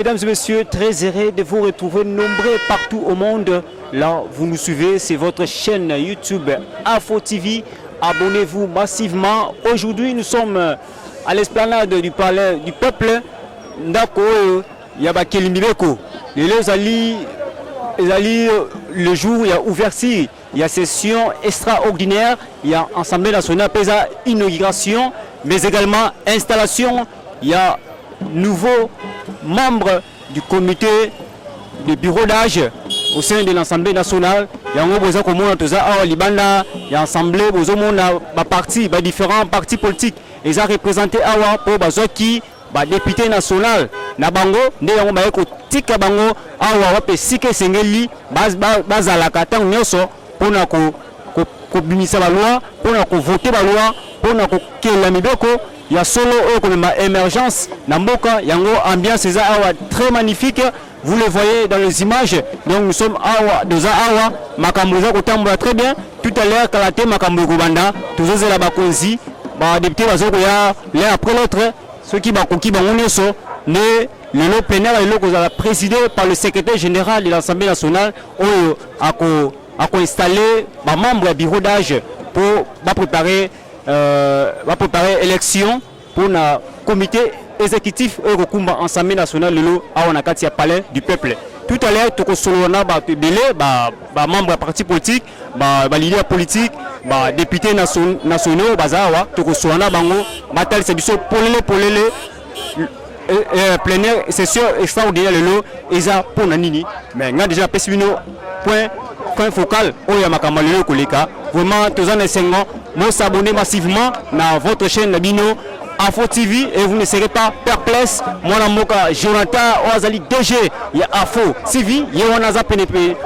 Mesdames et messieurs, très heureux de vous retrouver nombreux partout au monde. Là, vous nous suivez, c'est votre chaîne YouTube Afro TV. Abonnez-vous massivement. Aujourd'hui, nous sommes à l'esplanade du palais du peuple. Ndako, Yabakelimibeko. Le jour où il y a ouverture, il y a session extraordinaire, il y a Assemblée nationale, PESA, inauguration, mais également installation. Il y a nouveaux membres du comité de bureau d'âge au sein de l'Assemblée nationale. Il y a l'Assemblée, il y a différents partis politiques. Ils ont représenté pour qui député national na bango nde yango ba ko tika bango awa wape sike sengeli bazalaka tango nyonso pona ko bimisa ba loi pona ko voter ba loi pona ko kela mibeko ya solo o comme ma émergence na mboka yango ambiance eza awa très magnifique. Vous le voyez dans les images. Donc nous sommes awa deux awa makambo za ko tambola très bien. Tout à l'heure kalate makambo ko banda toujours la bakonzi ba député bazoko ya l'un après l'autre. Ceux qui ont le plénière est présidé par le secrétaire général de l'Assemblée nationale a installé les membres du bureau d'âge pour préparer l'élection pour le comité exécutif de l'Assemblée nationale à palais du peuple. Tout à l'heure, tu as membres de partis politiques, leaders politiques, députés nationaux, plénière session extraordinaire pour Nanini. Mais on a déjà point focal vraiment tous les s'abonner massivement à votre chaîne Nabino Afro TV et vous ne serez pas perplexe. Moi, je suis Jonathan Oazali DG, il y a Afro TV, il y a un PNP,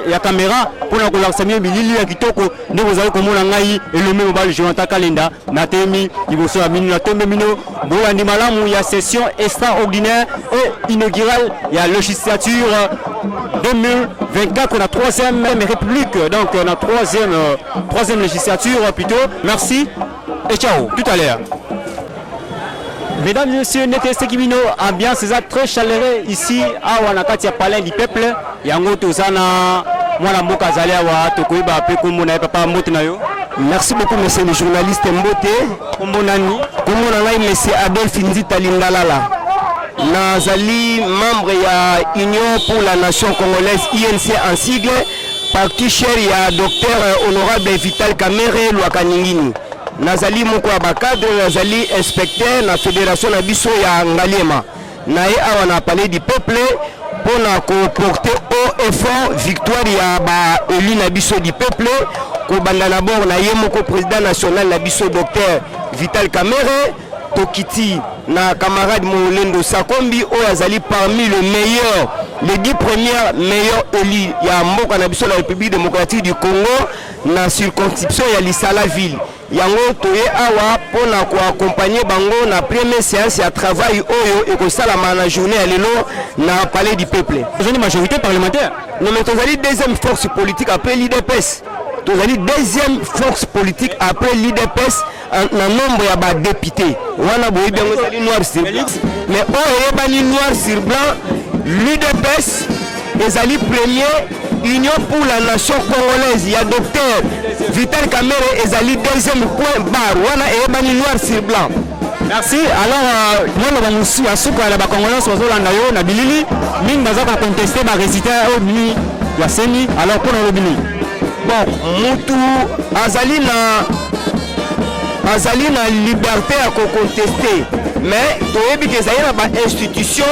il y a caméra pour la collaboration. Il y a Kitoko, nous allons comme on a et le même bal Jonathan Kalenda, Natemi, il vous soit Mino, Natemino, Bolandi Malam, il y a session extraordinaire et inaugurale, il y a législature 2024, on a troisième République, donc on a troisième législature plutôt. Merci et ciao, tout à l'heure. Mesdames et messieurs, Neteste Kimino, ambiance très chaleureuse ici à Wanakatia Palais du Peuple. Yango Tozana, Mwana Mboka Zaliawa, Tokoiba, Pekumona, Papa Motinayo. Merci beaucoup, monsieur le journaliste Mbote. Kombonani. Kombonani, monsieur Adolphe Nzita Lingalala. Nazali, membre de l'Union pour la Nation Congolaise, INC en sigle, parti cher, il y a docteur honorable Vital Kamere Lwakaningini. Nazali moko abakadre nazali inspecteur na fédération na biso ya Ngaliema naye awa na palais du peuple pour na ko porter au effort victoire ya ba élu na biso du peuple ko banda na bord na ye moko président national na biso docteur Vital Kamere Tokiti na camarade Molendo Sakombi o azali parmi les 10 premiers meilleurs élus ya mboka na biso la République démocratique du Congo na circonscription ya Lisala ville. Yango toye awa pona ko accompagner bango na première séance ya travail oyo et ko sala na journée à lelo na palais du peuple. Une majorité parlementaire. Non mais tozali deuxième force politique après l'IDPS. Tozali deuxième force politique après l'IDPS en nombre ya ba députés. Wana boyi bien tozali noir sur blanc. Mais oyo bani noir sur blanc l'IDPS ezali premier Union pour la Nation Congolaise. Il y a docteur Vital Kamere ezali deuxième point bar. Wana ebani noir sur blanc. Merci. Alors, moi, je suis à Souka, la Congolais, sur Zolanda, na Bilili, mine dans un contesté, ma résident au Bini, la Seni, alors pour le Bini. Bon, Moutou, Azali na liberté à contester, mais tu as vu que ça y a une institution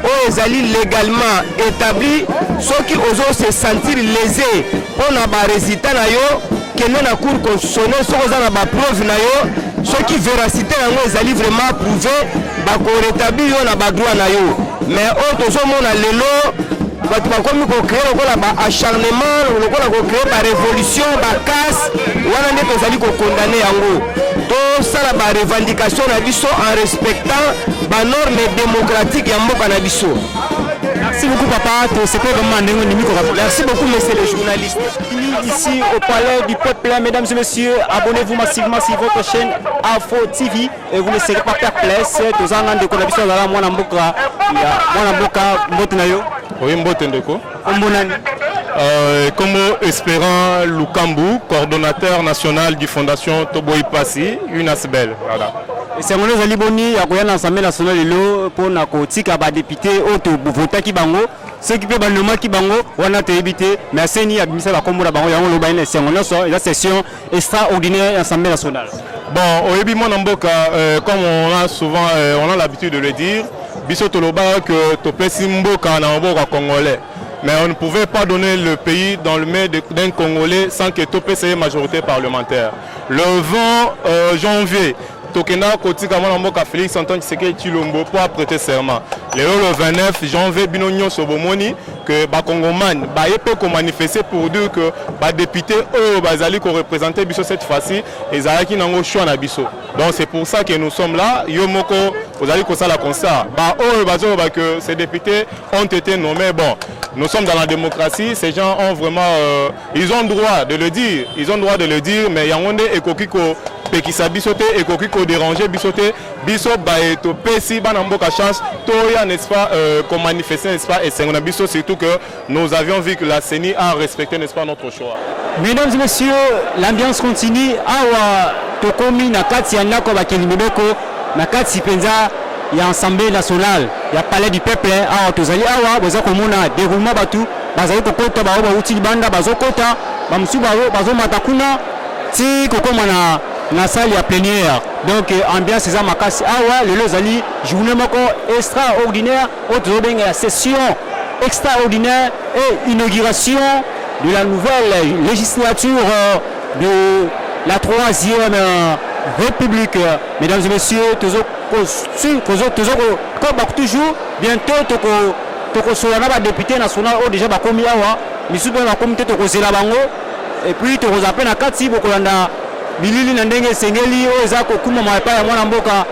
où ezali légalement établi, ceux qui osent se sentir lésés pour na ba résultat na yo, que nous na cour constitutionnelle, ceux qui ont na preuve na yo, ceux qui véracité na yo ezali vraiment prouvé, ba ko rétablir yo na ba droit na yo. Mais autres hommes na lelo bato bakomi créer un acharnement, créer une révolution, une casse, wana nde tozali condamner yango. Tosala ba revendication na biso en respectant ba normes démocratiques ya mboka na biso. Merci beaucoup papa, merci beaucoup monsieur le journaliste. Ici au palais du peuple, mesdames et messieurs, abonnez-vous massivement sur votre chaîne Afro TV et vous ne serez pas perplexe. Tous en de connexion dans la moine mboka mwana mboka mbote na yo. Oui, Mbote Ndeko. Kombo nani? Comme Espérant Lukambu, coordonnateur national du Fondation Toboy Passi, UNASBEL. Voilà. esengo ezali boni ya koya na Assemblée nationale lelo mpona kotika badepute oyo tobotaki bango soki mpe banomaki bango wana toyebi te mais aseni abimisa bakombo na bango yango lobani na esengo nyonso eza session extraordinaire ya Assemblée nationale. Bon, au début, mon Mboka, comme on a souvent, on a l'habitude de le dire, biso toloba que topesi Mboka na Mboka congolais. Mais on ne pouvait pas donner le pays dans le main d'un Congolais sans que topesi ait majorité parlementaire. Le 20 janvier, Tokena Kotika Mboka Félix Antoine Tshisekedi Tshilombo pour prêter serment. Le 29 janvier, Binonyo Sobomoni, que Bakongoman, Bayepe qu'on manifestait pour dire que les députés, eux, Bazali qu'on représentait Bisso cette fois-ci, et Zalaki Nango Chouan Bisso. Donc c'est pour ça que nous sommes là. Yomoko, vous allez ça la constat. Que ces députés ont été nommés. Bon, nous sommes dans la démocratie. Ces gens ont vraiment, ils ont le droit de le dire. Ils ont le droit de le dire, mais Yangonde et Kokiko. Pekisa bisote et Kokiko déranger bisote biso baeto pesi banamboka chance toya n'est-ce pas qu'on manifestait n'est-ce pas et c'est on a biso surtout que nous avions vu que la CENI a respecté n'est-ce pas notre choix. Mesdames et messieurs, l'ambiance continue. Awa tokomi na kati ya ndako bakeli mibeko na kati penza ya Assemblée nationale ya palais du peuple. Awa tozali awa boza komona déroulement batu bazali kokota ba uti banda bazokota bamusu bazo matakuna ti kokoma na salle ya plénière. Donc ambiance eza makasi awa lelo zali journée moko extraordinaire autre benga la session extraordinaire et inauguration de la nouvelle législature de la 3e République. Mesdames et messieurs, toujours bientôt toko solana ba député national o déjà ba komi awa misupe ba comité toko zela bango et puis toko zape na kati bokolanda bilili na ndenge sengeli o eza kokuma mapa ya mwana mboka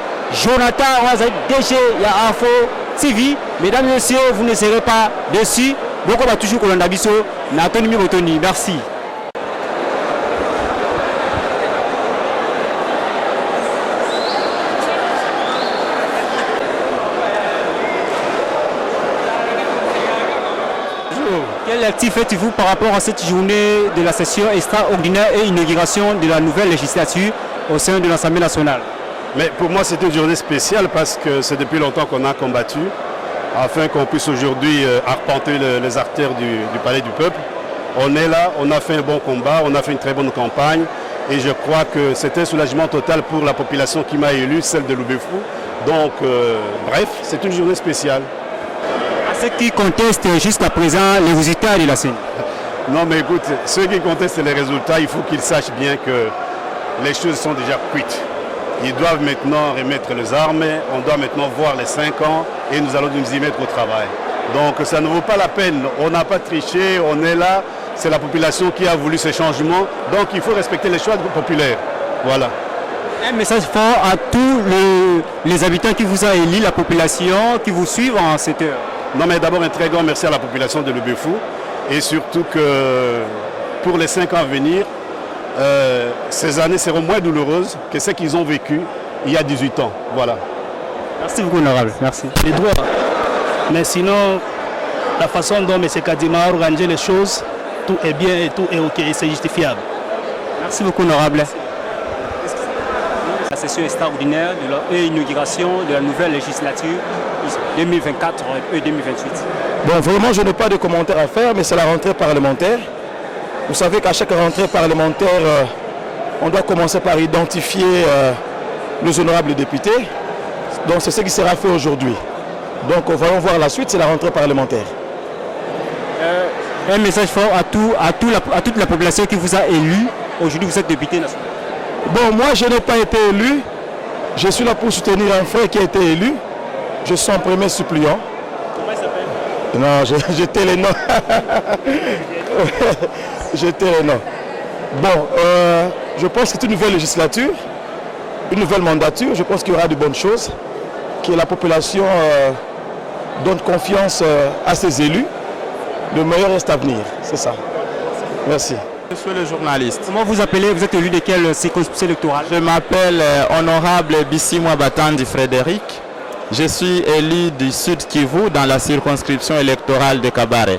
Jonathan Waza DG ya Info TV. Mesdames et messieurs, vous ne serez pas déçus. Boko va toujours kolanda biso na Tony Mibotoni. Merci. Quel actif faites-vous par rapport à cette journée de la session extraordinaire et inauguration de la nouvelle législature au sein de l'Assemblée nationale? Mais pour moi, c'est une journée spéciale parce que c'est depuis longtemps qu'on a combattu afin qu'on puisse aujourd'hui arpenter les artères du palais du peuple. On est là, on a fait un bon combat, on a fait une très bonne campagne et je crois que c'était un soulagement total pour la population qui m'a élu, celle de Loubefou. Donc, bref, c'est une journée spéciale. Ceux qui contestent jusqu'à présent les résultats de la CENI. Non mais écoute, ceux qui contestent les résultats, il faut qu'ils sachent bien que les choses sont déjà cuites. Ils doivent maintenant remettre les armes, on doit maintenant voir les 5 ans et nous allons nous y mettre au travail. Donc ça ne vaut pas la peine, on n'a pas triché, on est là, c'est la population qui a voulu ces changements, donc il faut respecter les choix populaires. Voilà. Un message fort à tous les habitants qui vous ont élu, la population qui vous suivent en cette heure. Non mais d'abord un très grand merci à la population de Loubefou et surtout que pour les 5 ans à venir, ces années seront moins douloureuses que celles qu'ils ont vécues il y a 18 ans. Voilà. Merci beaucoup honorable, merci. Les droits, mais sinon la façon dont M. Kadima a organisé les choses, tout est bien et tout est ok et c'est justifiable. Merci beaucoup honorable. La session extraordinaire de l'inauguration de la nouvelle législature 2024 et 2028. Bon, vraiment, je n'ai pas de commentaires à faire, mais c'est la rentrée parlementaire. Vous savez qu'à chaque rentrée parlementaire, on doit commencer par identifier les honorables députés. Donc, c'est ce qui sera fait aujourd'hui. Donc, voyons voir la suite, c'est la rentrée parlementaire. Un message fort à toute la population qui vous a élu. Aujourd'hui, vous êtes député national. Bon, moi, je n'ai pas été élu. Je suis là pour soutenir un frère qui a été élu. Je suis son premier suppléant. Comment il s'appelle? Non, j'étais les noms. J'étais les noms. Bon, je pense que c'est une nouvelle législature, une nouvelle mandature. Je pense qu'il y aura de bonnes choses, que la population donne confiance à ses élus. Le meilleur reste à venir, c'est ça. Merci. Je suis le journaliste. Comment vous appelez? Vous êtes élu de quelle circonscription électorale? Je m'appelle Honorable Bissimois Batandi Frédéric. Je suis élu du Sud Kivu dans la circonscription électorale de Kabare.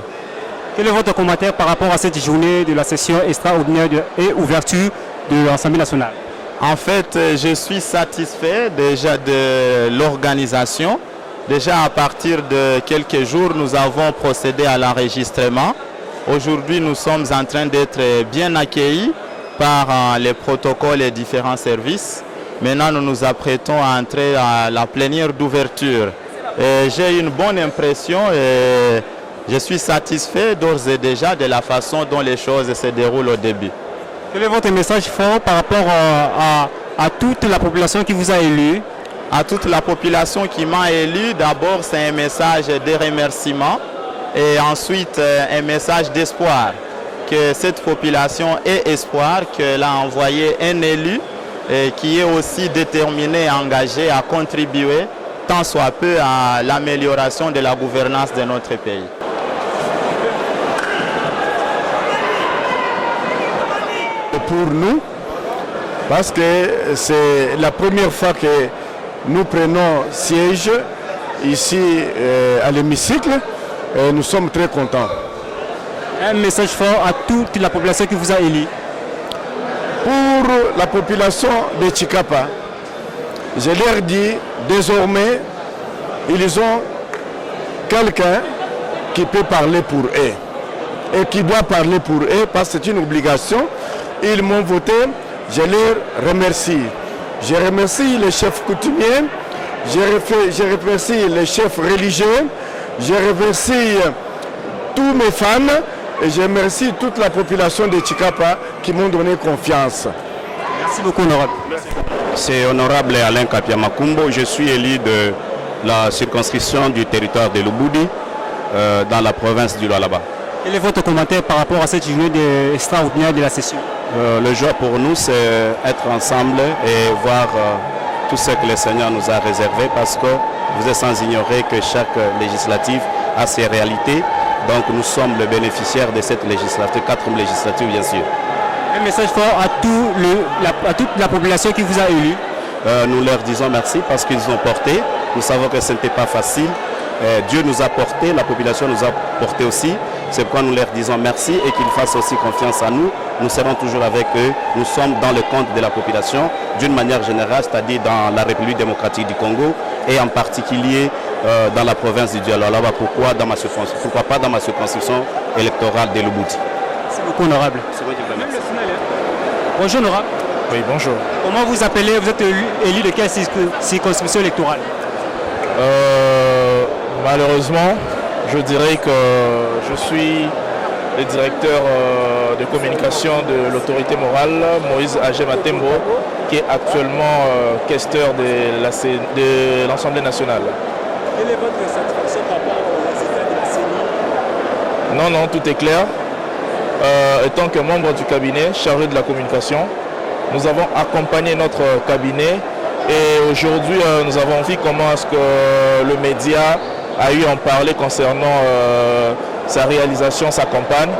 Quel est votre commentaire par rapport à cette journée de la session extraordinaire et ouverture de l'Assemblée nationale? En fait, je suis satisfait déjà de l'organisation. Déjà à partir de quelques jours, nous avons procédé à l'enregistrement. Aujourd'hui, nous sommes en train d'être bien accueillis par les protocoles et différents services. Maintenant, nous nous apprêtons à entrer à la plénière d'ouverture. J'ai une bonne impression et je suis satisfait d'ores et déjà de la façon dont les choses se déroulent au début. Quel est votre message fort par rapport à toute la population qui vous a élu? À toute la population qui m'a élu, d'abord c'est un message de remerciement et ensuite un message d'espoir. Que cette population ait espoir qu'elle a envoyé un élu qui est aussi déterminé et engagé à contribuer tant soit peu à l'amélioration de la gouvernance de notre pays. Pour nous, parce que c'est la première fois que nous prenons siège ici à l'hémicycle et nous sommes très contents. Un message fort à toute la population qui vous a élu. Pour la population de Chikapa, je leur dis désormais, ils ont quelqu'un qui peut parler pour eux et qui doit parler pour eux parce que c'est une obligation. Ils m'ont voté, je les remercie. Je remercie les chefs coutumiers, je remercie les chefs religieux, je remercie tous mes fans et je remercie toute la population de Chikapa qui m'ont donné confiance. Merci beaucoup, honorable. C'est honorable Alain Kapiamakumbo. Je suis élu de la circonscription du territoire de Lubudi dans la province du Lualaba. Quel est votre commentaire par rapport à cette journée extraordinaire de la session? Le joie pour nous, c'est être ensemble et voir tout ce que le Seigneur nous a réservé parce que vous êtes sans ignorer que chaque législative a ses réalités. Donc nous sommes le bénéficiaire de cette législature, 4e législature bien sûr. Un message fort à toute la population qui vous a élu. Nous leur disons merci parce qu'ils ont porté. Nous savons que ce n'était pas facile. Dieu nous a porté, la population nous a porté aussi. C'est pourquoi nous leur disons merci et qu'ils fassent aussi confiance à nous. Nous serons toujours avec eux. Nous sommes dans le compte de la population d'une manière générale, c'est-à-dire dans la République démocratique du Congo et en particulier dans la province du Lualaba. Pourquoi pas dans ma circonscription électorale de Lubudi. Merci beaucoup, honorable. Bonjour, honorable. Oui, bonjour. Comment vous appelez? Vous êtes élu de quelle circonscription électorale? Malheureusement, je dirais que je suis le directeur de communication de l'autorité morale, Moïse Agé Matembo, qui est actuellement questeur de l'Assemblée nationale. Quelle est votre satisfaction par rapport aux résultats de la CENI? Non, tout est clair. Étant que membre du cabinet chargé de la communication, nous avons accompagné notre cabinet et aujourd'hui nous avons vu comment est-ce que le média a eu à en parler concernant sa réalisation, sa campagne,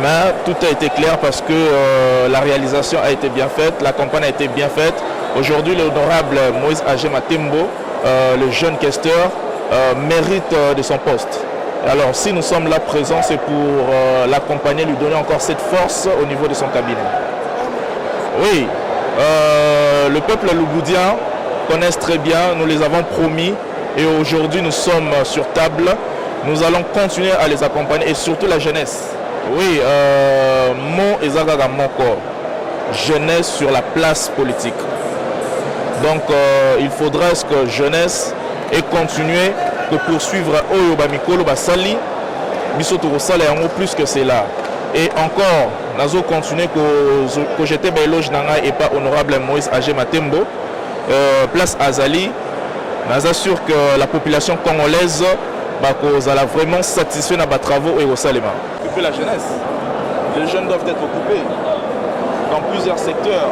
mais tout a été clair parce que la réalisation a été bien faite, la campagne a été bien faite. Aujourd'hui, l'honorable Moïse Agé Matembo, le jeune questeur, mérite de son poste. Alors, si nous sommes là présents, c'est pour l'accompagner, lui donner encore cette force au niveau de son cabinet. Oui, le peuple louboudien connaît très bien, nous les avons promis. Et aujourd'hui, nous sommes sur table. Nous allons continuer à les accompagner et surtout la jeunesse. Oui, mon Ezagaga Moko, jeunesse sur la place politique. Donc, il faudrait que jeunesse ait continué de poursuivre Oyo Bamikolo Basali, Bisoto Rosale en plus que c'est là. Et encore, nous allons continuer que j'étais Beloge Nanga et pas honorable Moïse Agé Matembo, place Azali. Nous assure que la population congolaise va vraiment satisfaire de nos travaux et au Salema. Occuper la jeunesse. Les jeunes doivent être occupés dans plusieurs secteurs.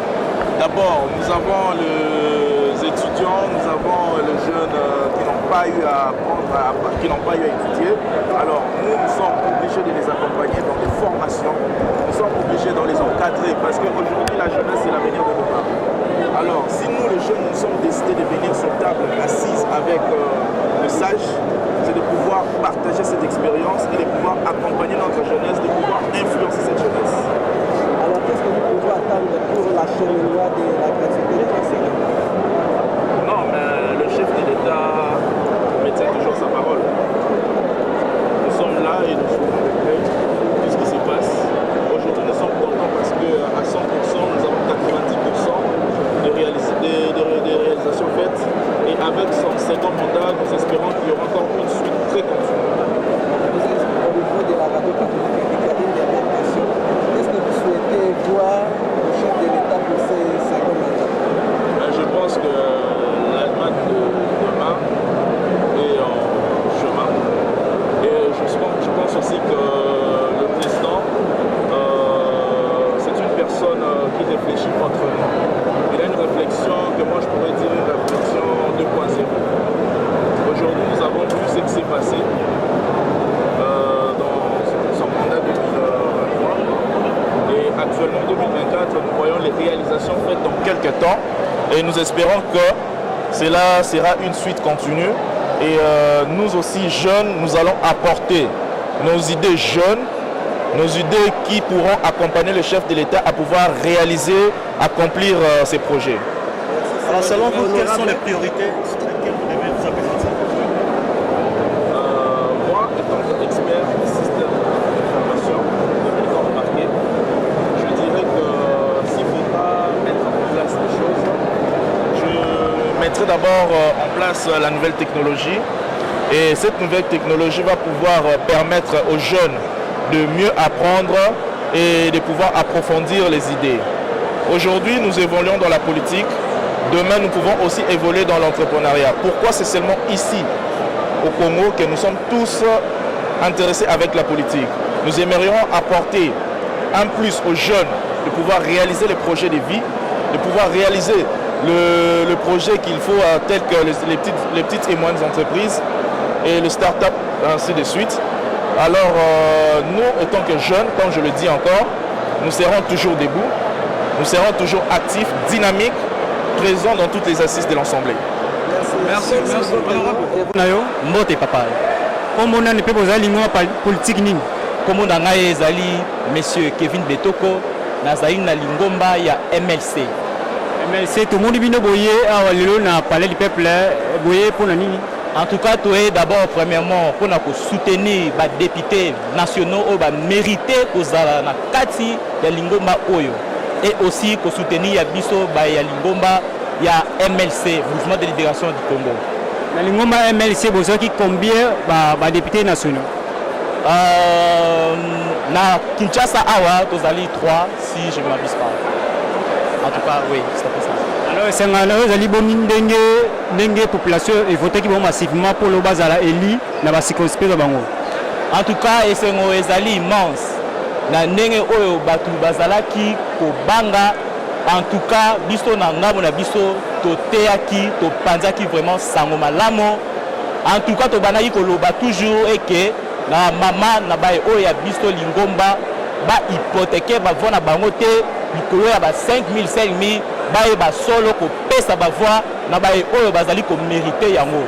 D'abord, nous avons les étudiants, nous avons les jeunes qui n'ont pas eu à apprendre, qui n'ont pas eu à étudier. Alors, nous sommes obligés de les accompagner dans des formations. Nous sommes obligés de les encadrer parce qu'aujourd'hui, la jeunesse, c'est l'avenir de demain. Alors, si nous, les jeunes, nous sommes décidés de venir sur table assise avec Et nous espérons que cela sera une suite continue. Et nous aussi, jeunes, nous allons apporter nos idées jeunes, nos idées qui pourront accompagner le chef de l'État à pouvoir réaliser, accomplir ses projets. Alors selon vous, quelles sont les priorités sur lesquelles vous devez vous appesantir? Moi, étant expert du système d'information, de télécom marqué, je dirais que s'il faudra mettre en place des choses, je mettrai d'abord en place la nouvelle technologie. Et cette nouvelle technologie va pouvoir permettre aux jeunes de mieux apprendre et de pouvoir approfondir les idées. Aujourd'hui, nous évoluons dans la politique. Demain, nous pouvons aussi évoluer dans l'entrepreneuriat. Pourquoi c'est seulement ici, au Congo, que nous sommes tous intéressés avec la politique? Nous aimerions apporter un plus aux jeunes de pouvoir réaliser les projets de vie, de pouvoir réaliser le projet qu'il faut, tel que les petites et moyennes entreprises et le start-up, ainsi de suite. Alors, nous, étant que jeunes, comme je le dis encore, nous serons toujours debout, nous serons toujours actifs, dynamiques, présents dans toutes les assises de l'Assemblée. Merci. Mbote papa. Comme on a ne peut pas aller politique ning. Comme on a ezali monsieur Kevin Betoko nazali na lingomba ya MLC. MLC tout le monde bino boye a lelo na palais du peuple boye pour nani. En tout cas, tu es d'abord premièrement pour soutenir les députés nationaux qui méritent na kati ya lingomba oyo. Et aussi pour soutenir ya biso ya lingomba ya MLC, Mouvement de Libération du Congo. Na lingomba MLC bozo qui combien ba députés nationaux? Na Kinshasa awa tozali 3 si je ne m'abuse pas. En tout cas, oui, c'est ça. Alors c'est un ali boni ndenge population et voter qui vont massivement pour le bazala eli na ba circonscription bango. En tout cas, et c'est un ezali immense. Na ndenge oyo batu bazala ki ko banga. En tout cas, biso na ngabo na biso to teaki to panzaki vraiment sango malamo. En tout cas, to banaki ko loba toujours et que na mama na ba oyo ya biso lingomba ba hypothéquer ba vona bango te likolo ya ba 5000 5000 ba e ba solo ko pesa ba voix na ba oyo bazali ko mériter yango.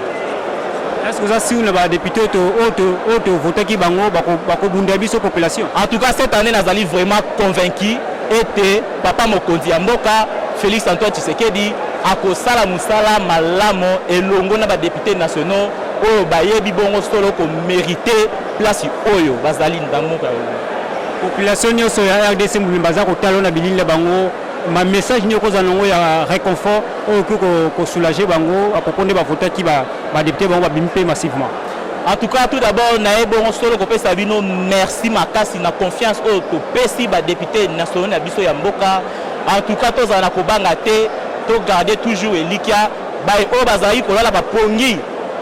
Est-ce que vous avez si les députés ont voté qui bango bako bunda biso population? En tout cas, cette année, nous allons vraiment convaincus et papa Mokonzi Mboka, Félix Antoine Tshisekedi, ako sala musala malamo et longo na ba députés nationaux oyo bayebi bongo solo ko mériter place oyo bazali ndamo ka population nyonso ya RDC mbaza ko talo na bilile bango. Ma message ni cause nango ya réconfort ko soulager bango à propos de ba voter qui ba député bango ba bimpe massivement. En tout cas, tout d'abord, nae bon solo ko pesa bino merci makasi na confiance au to pesi ba député national na biso ya mboka. En tout cas, toza na ko banga te to garder toujours elikia ba o bazali ko lala ba pongi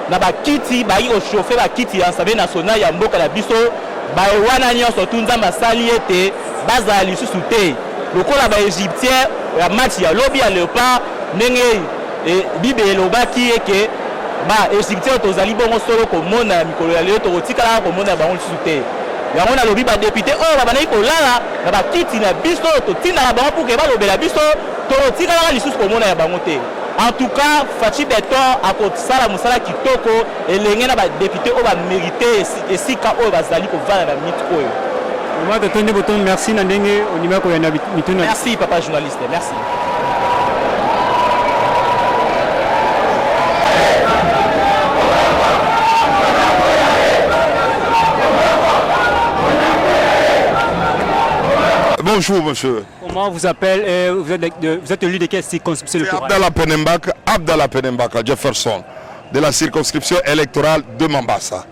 na ba kiti ba yi o chauffer ba kiti ya Assemblée nationale ya mboka na biso ba wana nyonso tunzamba sali ete bazali susu te. Lokola ba égyptien ya match ya lobby ya léopard ndenge bibe lobaki eke ba égyptien tozali bongo solo ko mona mikolo ya leo to kotikala ko mona bango lisusu te yango na lobby ba député oyo babandaki kolala na bakiti na biso totinda na bango pour ke balobela biso to kotikala lisusu ko mona ya bango te. En tout cas, Fachi Beton a kosala musala kitoko elenge na ba député oyo ba mérité esika oyo bazali ko vana na mit oyo. Merci Nandenge au numéro qu'on a mituna. Merci papa journaliste, merci. Bonjour monsieur. Comment vous appelez vous êtes élu de quelle circonscription électorale? Abdallah Penembaka Jefferson de la circonscription électorale de Mambasa.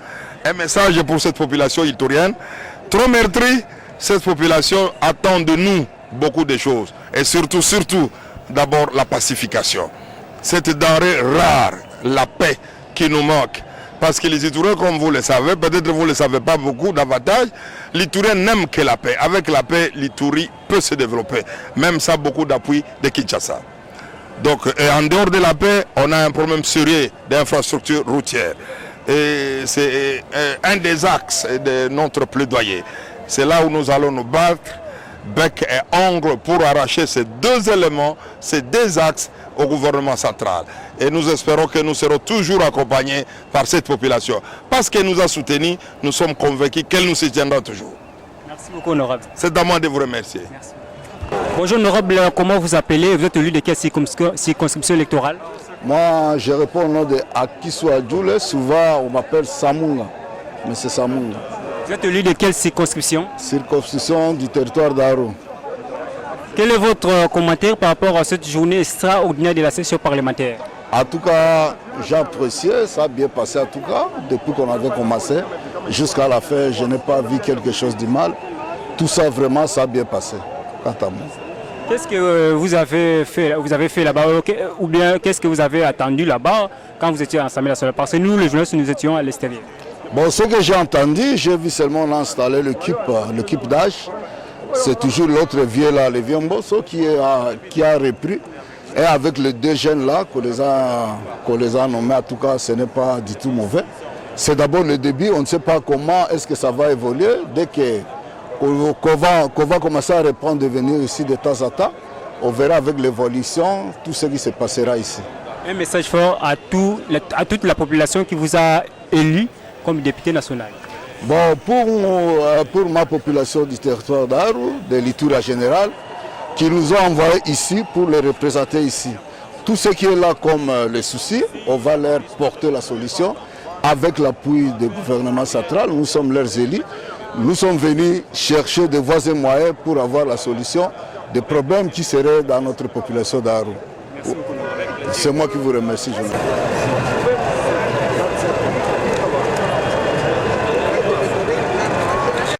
Un message pour cette population iltorienne. Trop meurtrie, cette population attend de nous beaucoup de choses. Et surtout, d'abord la pacification. Cette denrée rare, la paix qui nous manque. Parce que les Itouriens, comme vous le savez, peut-être vous ne le savez pas beaucoup davantage, l'Itourien n'aime que la paix. Avec la paix, l'Itourie peut se développer. Même ça, beaucoup d'appui de Kinshasa. Donc, en dehors de la paix, on a un problème sérieux d'infrastructure routière. Et c'est un des axes de notre plaidoyer. C'est là où nous allons nous battre bec et ongle pour arracher ces deux éléments, ces deux axes au gouvernement central. Et nous espérons que nous serons toujours accompagnés par cette population. Parce qu'elle nous a soutenus, nous sommes convaincus qu'elle nous soutiendra toujours. Merci beaucoup, honorable. C'est à moi de vous remercier. Merci. Bonjour, honorable. Comment vous appelez? Vous êtes élu de quelle circonscription électorale? Moi, je réponds au nom de Akisu Adjoule. Souvent, on m'appelle Samunga. Mais c'est Samunga. Vous êtes élu de quelle circonscription? Circonscription du territoire d'Aro. Quel est votre commentaire par rapport à cette journée extraordinaire de la session parlementaire? En tout cas, j'ai apprécié, ça a bien passé en tout cas, depuis qu'on avait commencé. Jusqu'à la fin, je n'ai pas vu quelque chose de mal. Tout ça, vraiment, ça a bien passé. Quant à moi. Qu'est-ce que vous avez fait là-bas? Ou bien qu'est-ce que vous avez attendu là-bas quand vous étiez à l'Assemblée nationale? Parce que nous, les journalistes, nous étions à l'extérieur. Bon, ce que j'ai entendu, j'ai vu seulement installer l'équipe d'âge. C'est toujours l'autre vieux là, le vieux Mbosso, qui a repris. Et avec les deux jeunes là qu'on les a nommés, en tout cas, ce n'est pas du tout mauvais. C'est d'abord le début, on ne sait pas comment est-ce que ça va évoluer. Dès qu'on va commencer à reprendre de venir ici de temps en temps, on verra avec l'évolution tout ce qui se passera ici. Un message fort à toute la population qui vous a élu comme député national. Bon, pour ma population du territoire d'Aru, de l'Itouria général, qui nous ont envoyés ici pour les représenter ici. Tout ce qui est là comme les soucis, on va leur porter la solution avec l'appui du gouvernement central. Nous sommes leurs élus. Nous sommes venus chercher des voies et moyens pour avoir la solution des problèmes qui seraient dans notre population d'Aru. C'est moi qui vous remercie.